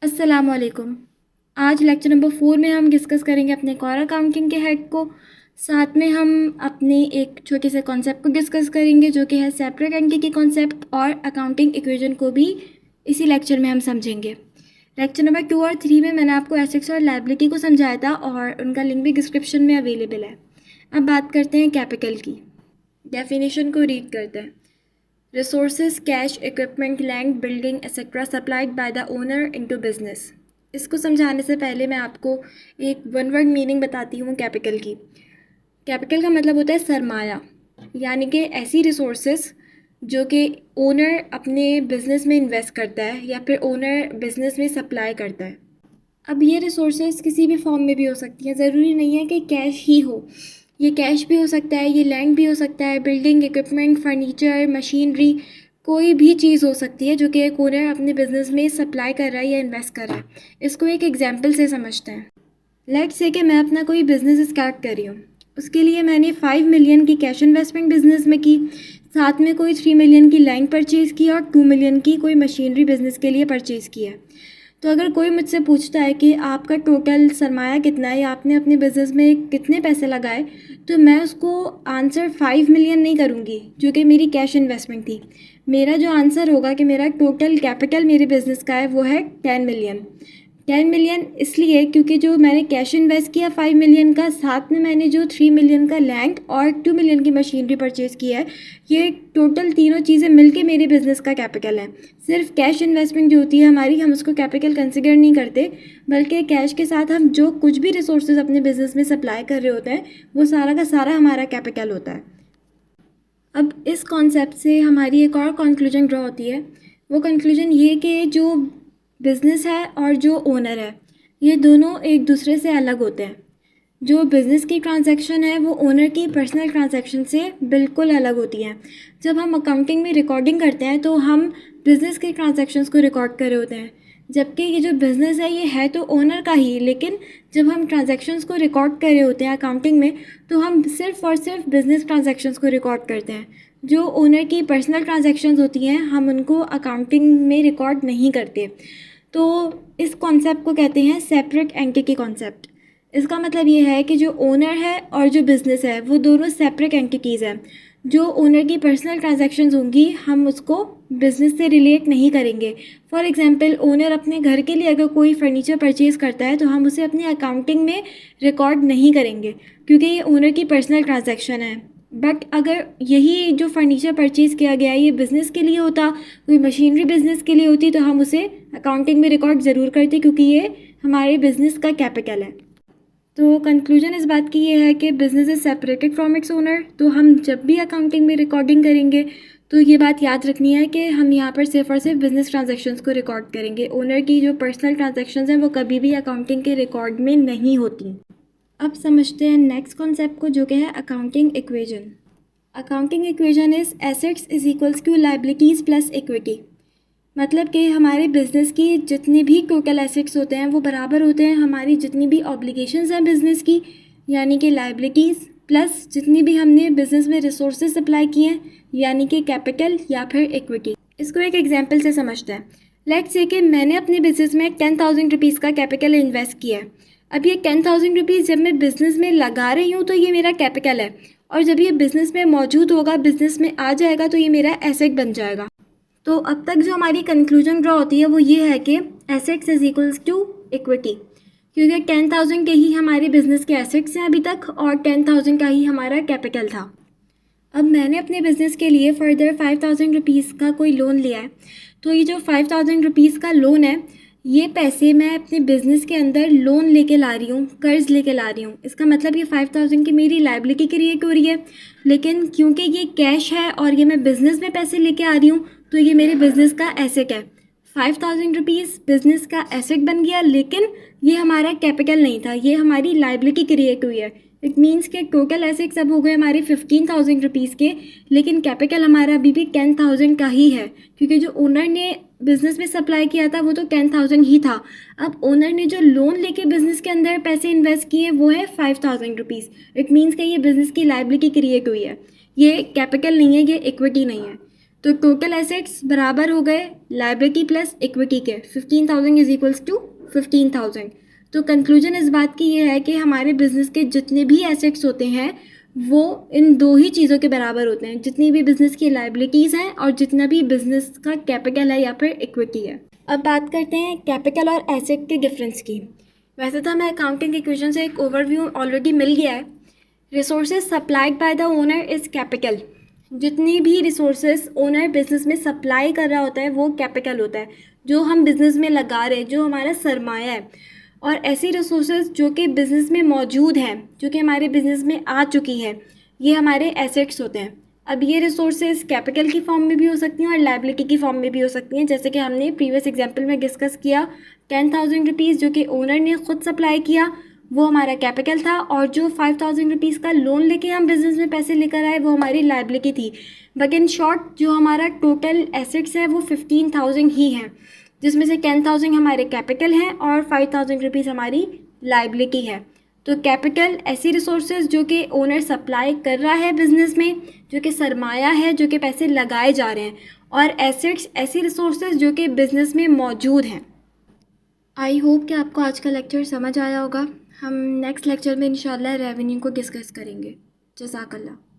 अस्सलामुअलैकुम। आज lecture number 4 में हम डिस्कस करेंगे अपने कोर अकाउंटिंग के हेड को। साथ में हम अपने एक छोटे से कॉन्सेप्ट को डिस्कस करेंगे जो कि है सेपरेट एंटिटी कॉन्सेप्ट, और अकाउंटिंग इक्वेशन को भी इसी लेक्चर में हम समझेंगे। लेक्चर नंबर 2 और 3 में मैंने आपको एसेट्स और लायबिलिटी को समझाया था और उनका लिंक भी डिस्क्रिप्शन में अवेलेबल है। अब बात करते हैं कैपिटल की। डेफिनेशन को रीड करते हैं। Resources, cash, equipment, land, building, etc. supplied by the owner into business। इसको समझाने से पहले मैं आपको एक वन वर्ड मीनिंग बताती हूँ कैपिटल की। कैपिटल का मतलब होता है सरमाया, यानी कि ऐसी रिसोर्सेज जो कि ओनर अपने बिजनेस में इन्वेस्ट करता है या फिर ओनर बिजनेस में सप्लाई करता है। अब ये रिसोर्सेज किसी भी फॉर्म में भी हो सकती हैं, ज़रूरी नहीं है कि कैश ही हो। ये कैश भी हो सकता है, ये लैंड भी हो सकता है, बिल्डिंग, इक्विपमेंट, फर्नीचर, मशीनरी, कोई भी चीज़ हो सकती है जो कि एक ओनर अपने बिजनेस में सप्लाई कर रहा है या इन्वेस्ट कर रहा है। इसको एक एग्जांपल से समझते हैं। लेट्स से कि मैं अपना कोई बिज़नेस स्टार्ट कर रही हूँ। उसके लिए मैंने 5 मिलियन की कैश इन्वेस्टमेंट बिजनेस में की, साथ में कोई 3 मिलियन की लैंड परचेज़ की और 2 मिलियन की कोई मशीनरी बिजनेस के लिए परचेज़ की है। तो अगर कोई मुझसे पूछता है कि आपका टोटल सरमाया कितना है या आपने अपने बिज़नेस में कितने पैसे लगाए, तो मैं उसको आंसर 5 मिलियन नहीं करूँगी जो कि मेरी कैश इन्वेस्टमेंट थी। मेरा जो आंसर होगा कि मेरा टोटल कैपिटल मेरे बिज़नेस का है वो है 10 मिलियन। 10 मिलियन इसलिए क्योंकि जो मैंने कैश इन्वेस्ट किया 5 मिलियन का, साथ में मैंने जो 3 मिलियन का लैंड और 2 मिलियन की मशीनरी परचेज़ की है, ये टोटल तीनों चीज़ें मिलके मेरे बिज़नेस का कैपिटल है। सिर्फ कैश इन्वेस्टमेंट जो होती है हमारी, हम उसको कैपिटल कंसिडर नहीं करते, बल्कि कैश के साथ हम जो कुछ भी रिसोर्सेज अपने बिज़नेस में सप्लाई कर रहे होते हैं वो सारा का सारा हमारा कैपिटल होता है। अब इस कॉन्सेप्ट से हमारी एक और कंक्लूजन ड्रॉ होती है। वो कंक्लूजन ये कि जो बिज़नेस है और जो ओनर है, ये दोनों एक दूसरे से अलग होते हैं। जो बिज़नेस की ट्रांजैक्शन है वो ओनर की पर्सनल ट्रांजैक्शन से बिल्कुल अलग होती हैं। जब हम अकाउंटिंग में रिकॉर्डिंग करते हैं तो हम बिज़नेस के ट्रांजैक्शंस को रिकॉर्ड कर रहे होते हैं, जबकि ये जो बिज़नेस है ये है तो ओनर का ही, लेकिन जब हम ट्रांजैक्शंस को रिकॉर्ड कर रहे होते हैं अकाउंटिंग में, तो हम सिर्फ और सिर्फ बिज़नेस ट्रांजैक्शंस को रिकॉर्ड करते हैं। जो ओनर की पर्सनल ट्रांजैक्शंस होती हैं हम उनको अकाउंटिंग में रिकॉर्ड नहीं करते। तो इस कॉन्सेप्ट को कहते हैं सेपरेट एंटिटी कॉन्सेप्ट। इसका मतलब ये है कि जो ओनर है और जो बिज़नेस है वो दोनों सेपरेट एंटिटीज़ हैं। जो ओनर की पर्सनल ट्रांजैक्शंस होंगी हम उसको बिज़नेस से रिलेट नहीं करेंगे। फॉर एग्जांपल, ओनर अपने घर के लिए अगर कोई फर्नीचर परचेज़ करता है तो हम उसे अपनी अकाउंटिंग में रिकॉर्ड नहीं करेंगे क्योंकि ये ओनर की पर्सनल ट्रांजैक्शन है। बट अगर यही जो फर्नीचर परचेज़ किया गया है ये बिज़नेस के लिए होता, कोई मशीनरी बिज़नेस के लिए होती, तो हम उसे अकाउंटिंग में रिकॉर्ड ज़रूर करते क्योंकि ये हमारे बिज़नेस का कैपिटल है। तो कंक्लूजन इस बात की ये है कि business is separated from its owner. तो हम जब भी अकाउंटिंग में रिकॉर्डिंग करेंगे तो ये बात याद रखनी है कि हम यहाँ पर सिर्फ और सिर्फ बिज़नेस ट्रांजैक्शंस को रिकॉर्ड करेंगे। ओनर की जो पर्सनल ट्रांजैक्शंस हैं वो कभी भी अकाउंटिंग के रिकॉर्ड में नहीं होती। अब समझते हैं नेक्स्ट कॉन्सेप्ट को जो कि है accounting equation. Accounting equation is assets is equals to liabilities plus equity. मतलब कि हमारे बिज़नेस की जितने भी टोटल एसेट्स होते हैं वो बराबर होते हैं हमारी जितनी भी ऑब्लिगेशंस हैं बिज़नेस की, यानी कि लायबिलिटीज़, प्लस जितनी भी हमने बिज़नेस में रिसोर्सेज सप्लाई किए हैं, यानी कि कैपिटल या फिर इक्विटी। इसको एक एग्जांपल से समझते हैं। लेट्स से कि मैंने अपने बिज़नेस में 10,000 रुपीज़ का कैपिटल इन्वेस्ट किया है। अब ये 10,000 रुपीज़ जब मैं बिज़नेस में लगा रही हूँ तो ये मेरा कैपिटल है, और जब ये बिज़नेस में मौजूद होगा, बिज़नेस में आ जाएगा, तो ये मेरा एसेट बन जाएगा। तो अब तक जो हमारी कंक्लूजन ड्रॉ होती है वो ये है कि assets is equals to equity, क्योंकि 10,000 के ही हमारे बिज़नेस के एसेट्स हैं अभी तक और 10,000 का ही हमारा कैपिटल था। अब मैंने अपने बिज़नेस के लिए फर्दर 5,000 रुपीज़ का कोई लोन लिया है। तो ये जो 5,000 रुपीज़ का लोन है, ये पैसे मैं अपने बिज़नेस के अंदर लोन लेके ला रही हूँ, कर्ज़ लेके ला रही हूँ। इसका मतलब ये 5,000 की मेरी लायबिलिटी क्रिएट हो रही है, लेकिन क्योंकि ये कैश है और ये मैं बिज़नेस में पैसे लेके आ रही हूँ तो ये मेरे बिज़नेस का एसेट है। 5,000 रुपीज़ बिज़नेस का एसेट बन गया, लेकिन ये हमारा कैपिटल नहीं था, ये हमारी लायबिलिटी क्रिएट हुई है। इट मीन्स के टोटल एसेट्स अब हो गए हमारे 15,000 रुपीज़ के, लेकिन कैपिटल हमारा अभी भी 10,000 का ही है, क्योंकि जो ओनर ने बिज़नेस में सप्लाई किया था वो तो 10,000 ही था। अब ओनर ने जो लोन लेके बिज़नेस के अंदर पैसे इन्वेस्ट किए वो है 5,000 रुपीज़। इट मीन्स कि ये बिज़नेस की लायबिलिटी क्रिएट हुई है, ये कैपिटल नहीं है, ये इक्विटी नहीं है। तो टोटल एसेट्स बराबर हो गए लाइबिलिटी प्लस इक्विटी के, 15,000 इज इक्वल्स टू 15,000। तो कंक्लूजन इस बात की ये है कि हमारे बिजनेस के जितने भी एसेट्स होते हैं वो इन दो ही चीज़ों के बराबर होते हैं, जितनी भी बिजनेस की लाइबिलिटीज़ हैं और जितना भी बिजनेस का कैपिटल है या फिर इक्विटी है। अब बात करते हैं कैपिटल और एसेट के डिफरेंस की। वैसे तो हमें अकाउंटिंग इक्वेशन से एक ओवरव्यू ऑलरेडी मिल गया है। Resources supplied by the owner is capital. जितनी भी रिसोर्सेज ओनर बिजनेस में सप्लाई कर रहा होता है वो कैपिटल होता है, जो हम बिजनेस में लगा रहे हैं, जो हमारा सरमाया है। और ऐसी रिसोर्सेज जो कि बिज़नेस में मौजूद हैं, जो कि हमारे बिज़नेस में आ चुकी है, ये हमारे एसेट्स होते हैं। अब ये रिसोर्सेज कैपिटल की फॉर्म में भी हो सकती हैं और लाइबिलिटी की फॉर्म में भी हो सकती हैं, जैसे कि हमने प्रीवियस एग्जांपल में डिस्कस किया। 10,000 रुपीज़ जो कि ओनर ने खुद सप्लाई किया वो हमारा कैपिटल था, और जो 5,000 रुपीज़ का लोन लेके हम बिज़नेस में पैसे लेकर आए वो हमारी लाइबिलिटी थी। बट इन शॉर्ट जो हमारा टोटल एसेट्स है वो 15,000 ही हैं, जिसमें से 10,000 हमारे कैपिटल हैं और 5,000 रुपीज़ हमारी लाइबिलिटी है। तो कैपिटल ऐसी रिसोर्सेज जो कि ओनर सप्लाई कर रहा है बिजनेस में, जो कि सरमाया है, जो कि पैसे लगाए जा रहे हैं, और एसेट्स ऐसी रिसोर्सेज जो कि बिजनेस में मौजूद हैं। आई होप कि आपको आज का लेक्चर समझ आया होगा। हम नेक्स्ट लेक्चर में इंशाल्लाह रेवेन्यू को डिस्कस करेंगे। जज़ाकल्लाह।